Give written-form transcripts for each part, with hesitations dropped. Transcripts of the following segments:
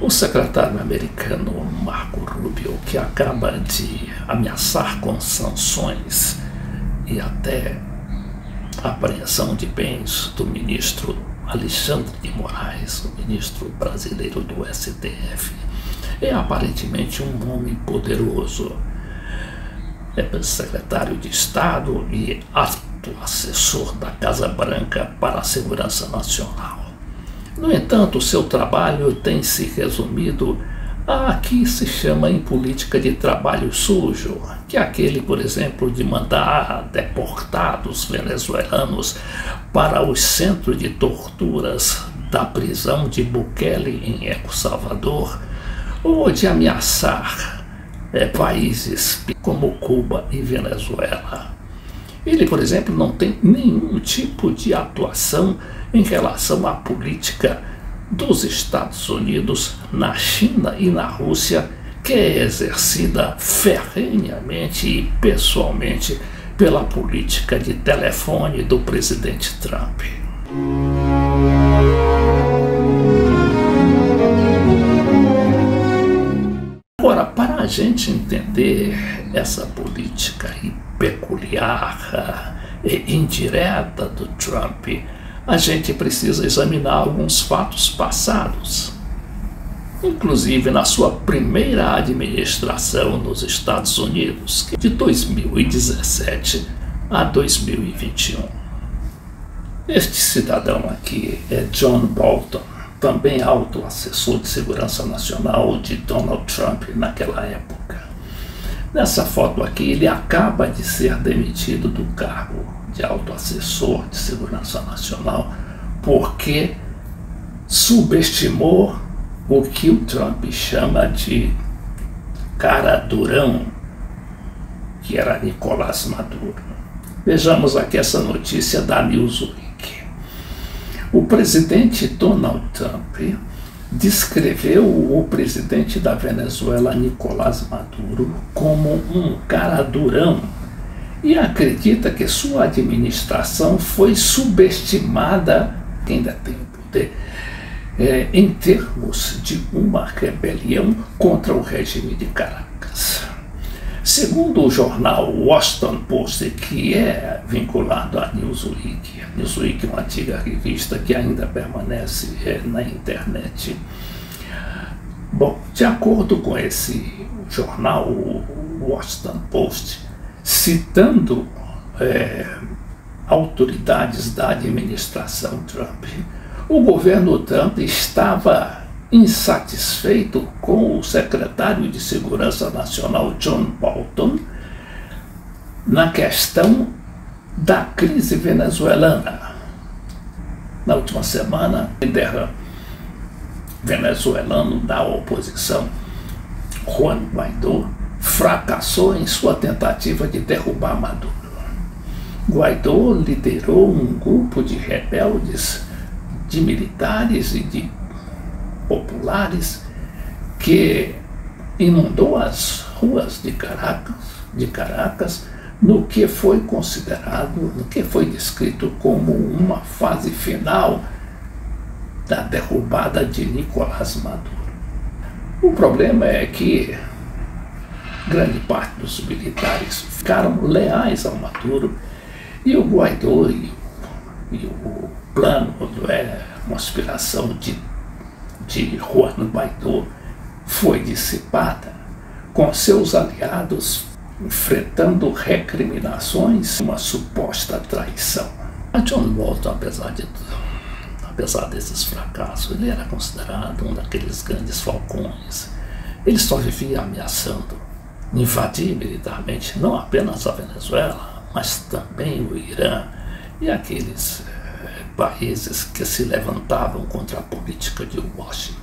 O secretário americano Marco Rubio, que acaba de ameaçar com sanções e até apreensão de bens do ministro Alexandre de Moraes, o ministro brasileiro do STF, é aparentemente um homem poderoso. É secretário de Estado e alto assessor da Casa Branca para a Segurança Nacional. No entanto, seu trabalho tem se resumido a que se chama em política de trabalho sujo, que é aquele, por exemplo, de mandar deportados venezuelanos para os centros de torturas da prisão de Bukele em El Salvador, ou de ameaçar países como Cuba e Venezuela. Ele, por exemplo, não tem nenhum tipo de atuação em relação à política dos Estados Unidos na China e na Rússia, que é exercida ferrenhamente e pessoalmente pela política de telefone do presidente Trump. Agora, para a gente entender essa política peculiar e indireta do Trump, a gente precisa examinar alguns fatos passados. Inclusive na sua primeira administração nos Estados Unidos, de 2017 a 2021. Este cidadão aqui é John Bolton, também alto assessor de segurança nacional de Donald Trump naquela época. Nessa foto aqui, ele acaba de ser demitido do cargo de alto assessor de segurança nacional porque subestimou o que o Trump chama de cara durão, que era Nicolás Maduro. Vejamos aqui essa notícia da Newsweek. O presidente Donald Trump descreveu o presidente da Venezuela, Nicolás Maduro, como um cara durão e acredita que sua administração foi subestimada, ainda tem poder, em termos de uma rebelião contra o regime de Caracas. Segundo o jornal Washington Post, que é vinculado à Newsweek, a Newsweek é uma antiga revista que ainda permanece na internet. Bom, de acordo com esse jornal Washington Post, citando autoridades da administração Trump, o governo Trump estava insatisfeito com o secretário de Segurança Nacional John Bolton na questão da crise venezuelana. Na última semana, o líder venezuelano da oposição, Juan Guaidó, fracassou em sua tentativa de derrubar Maduro. Guaidó liderou um grupo de rebeldes, de militares e de populares que inundou as ruas de Caracas no que foi considerado, no que foi descrito como uma fase final da derrubada de Nicolás Maduro. O problema é que grande parte dos militares ficaram leais ao Maduro e o Guaidó e o plano, a conspiração de Juan Guaidó foi dissipada, com seus aliados enfrentando recriminações, uma suposta traição. A John Bolton, apesar desses fracassos, ele era considerado um daqueles grandes falcões. Ele só vivia ameaçando invadir militarmente não apenas a Venezuela, mas também o Irã e aqueles países que se levantavam contra a política de Washington.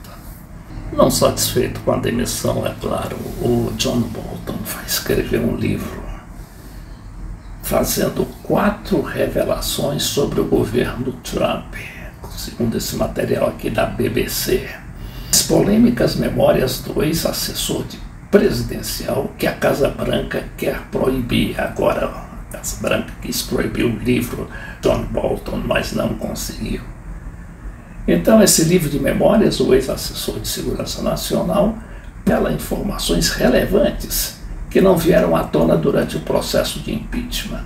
Não satisfeito com a demissão, é claro, o John Bolton vai escrever um livro fazendo 4 revelações sobre o governo Trump, segundo esse material aqui da BBC. As polêmicas memórias do ex-assessor presidencial que a Casa Branca quer proibir. Agora, a Casa Branca quis proibir o livro John Bolton, mas não conseguiu. Então, esse livro de memórias, o ex-assessor de segurança nacional, revela informações relevantes que não vieram à tona durante o processo de impeachment.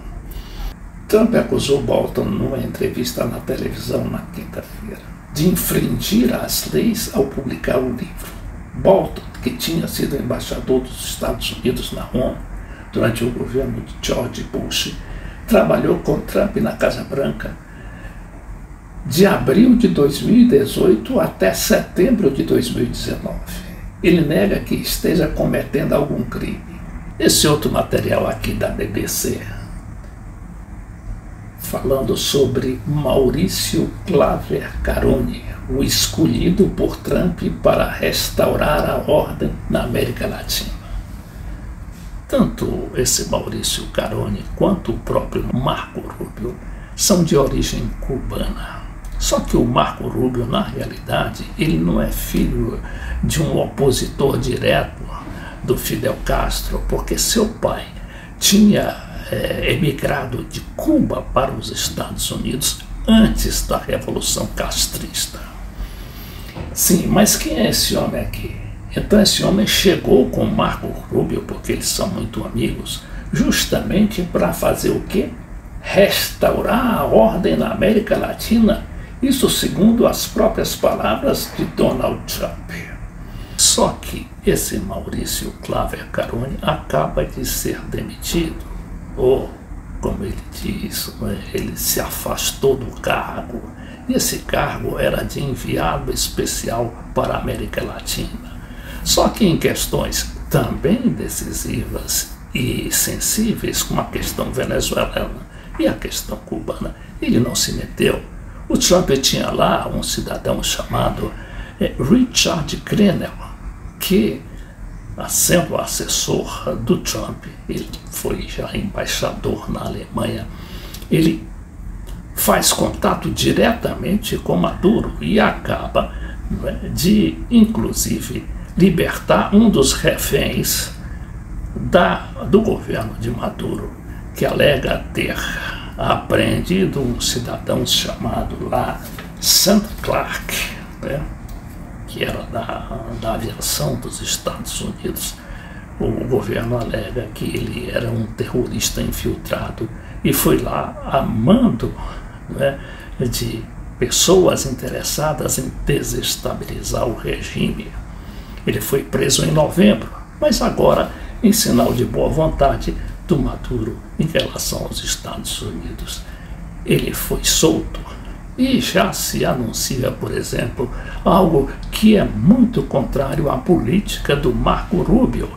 Trump acusou Bolton, numa entrevista na televisão na quinta-feira, de infringir as leis ao publicar o livro. Bolton, que tinha sido embaixador dos Estados Unidos na ONU durante o governo de George Bush, trabalhou com Trump na Casa Branca de abril de 2018 até setembro de 2019. Ele nega que esteja cometendo algum crime. Esse outro material aqui da BBC, falando sobre Maurício Claver Carone, o escolhido por Trump para restaurar a ordem na América Latina. Tanto esse Maurício Carone quanto o próprio Marco Rubio são de origem cubana. Só que o Marco Rubio, na realidade, ele não é filho de um opositor direto do Fidel Castro, porque seu pai tinha emigrado de Cuba para os Estados Unidos antes da Revolução Castrista. Sim, mas quem é esse homem aqui? Então esse homem chegou com Marco Rubio, porque eles são muito amigos, justamente para fazer o quê? Restaurar a ordem na América Latina. Isso segundo as próprias palavras de Donald Trump. Só que esse Maurício Claver Carone acaba de ser demitido, ou, como ele diz, ele se afastou do cargo. E esse cargo era de enviado especial para a América Latina. Só que em questões também decisivas e sensíveis, como a questão venezuelana e a questão cubana, ele não se meteu. O Trump tinha lá um cidadão chamado Richard Grenell, que, sendo assessor do Trump, ele foi já embaixador na Alemanha, ele faz contato diretamente com Maduro e acaba de, inclusive, libertar um dos reféns do governo de Maduro, que alega ter apreendido um cidadão chamado lá Sam Clark, que era da aviação dos Estados Unidos. O governo alega que ele era um terrorista infiltrado e foi lá a mando de pessoas interessadas em desestabilizar o regime. Ele foi preso em novembro, mas agora, em sinal de boa vontade do Maduro em relação aos Estados Unidos, ele foi solto. E já se anuncia, por exemplo, algo que é muito contrário à política do Marco Rubio,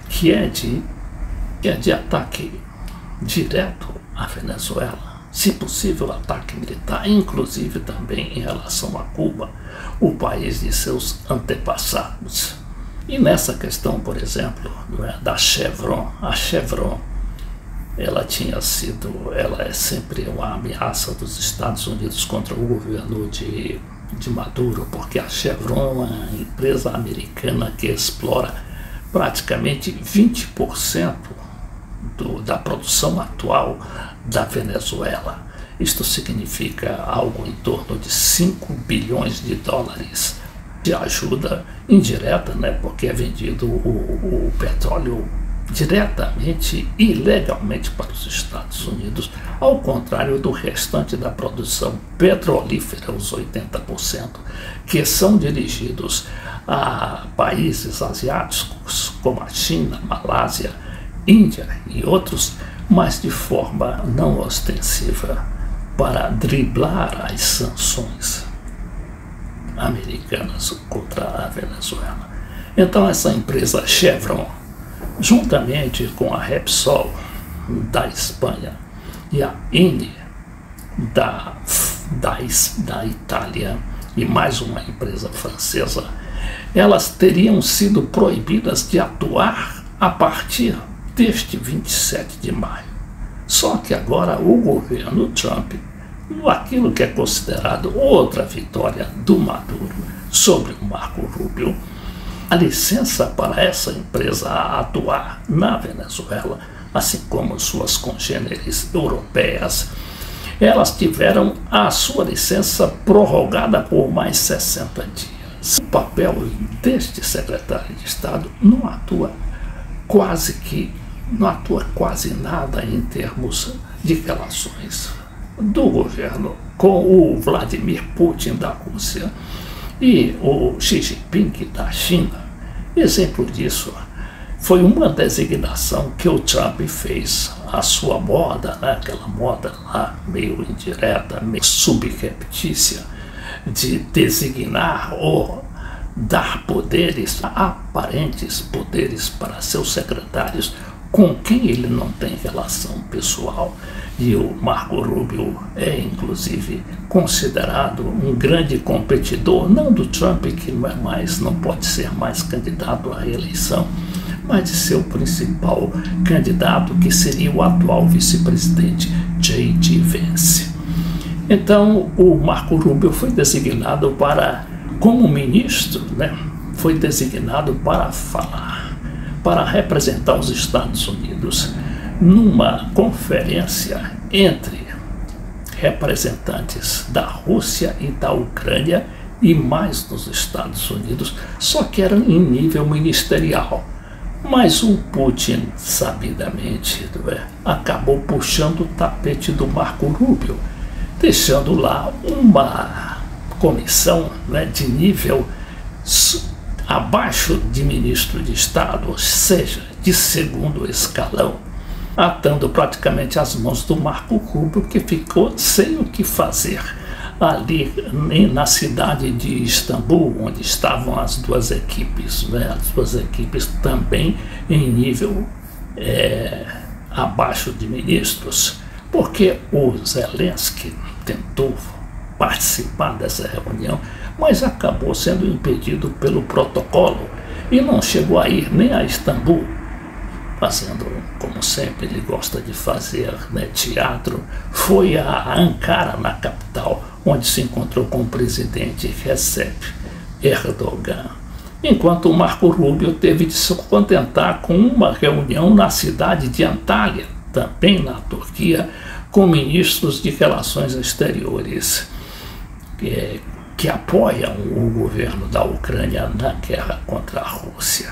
que é de ataque direto à Venezuela, se possível ataque militar, inclusive também em relação a Cuba, o país de seus antepassados. E nessa questão, por exemplo, da Chevron, a Chevron, ela é sempre uma ameaça dos Estados Unidos contra o governo de Maduro, porque a Chevron é uma empresa americana que explora praticamente 20% da produção atual da Venezuela. Isto significa algo em torno de 5 bilhões de dólares de ajuda indireta, porque é vendido o petróleo diretamente e ilegalmente para os Estados Unidos, ao contrário do restante da produção petrolífera, os 80%, que são dirigidos a países asiáticos como a China, Malásia, Índia e outros, mas de forma não ostensiva, para driblar as sanções americanas contra a Venezuela. Então essa empresa Chevron, juntamente com a Repsol da Espanha e a Eni da Itália e mais uma empresa francesa, elas teriam sido proibidas de atuar a partir deste 27 de maio. Só que agora o governo Trump, aquilo que é considerado outra vitória do Maduro sobre o Marco Rubio, a licença para essa empresa atuar na Venezuela, assim como suas congêneres europeias, elas tiveram a sua licença prorrogada por mais 60 dias. O papel deste secretário de Estado não atua quase nada em termos de relações do governo com o Vladimir Putin da Rússia e o Xi Jinping da China. Exemplo disso foi uma designação que o Trump fez, a sua moda, né, aquela moda lá meio indireta, meio subreptícia, de designar ou dar poderes, aparentes poderes para seus secretários com quem ele não tem relação pessoal. E o Marco Rubio é, inclusive, considerado um grande competidor, não do Trump, que não pode ser mais candidato à reeleição, mas de seu principal candidato, que seria o atual vice-presidente J.D. Vance. Então, o Marco Rubio foi designado como ministro, né? Foi designado para falar, para representar os Estados Unidos numa conferência entre representantes da Rússia e da Ucrânia e mais nos Estados Unidos, só que era em nível ministerial. Mas o Putin, sabidamente, acabou puxando o tapete do Marco Rubio, deixando lá uma comissão, de nível abaixo de ministro de Estado, ou seja, de segundo escalão, atando praticamente as mãos do Marco Rubio, que ficou sem o que fazer ali na cidade de Istambul, onde estavam as duas equipes, as duas equipes também em nível abaixo de ministros, porque o Zelensky tentou participar dessa reunião, mas acabou sendo impedido pelo protocolo e não chegou a ir nem a Istambul, fazendo, como sempre ele gosta de fazer, teatro. Foi a Ankara, na capital, onde se encontrou com o presidente Recep Erdogan. Enquanto o Marco Rubio teve de se contentar com uma reunião na cidade de Antalya, também na Turquia, com ministros de relações exteriores que apoiam o governo da Ucrânia na guerra contra a Rússia.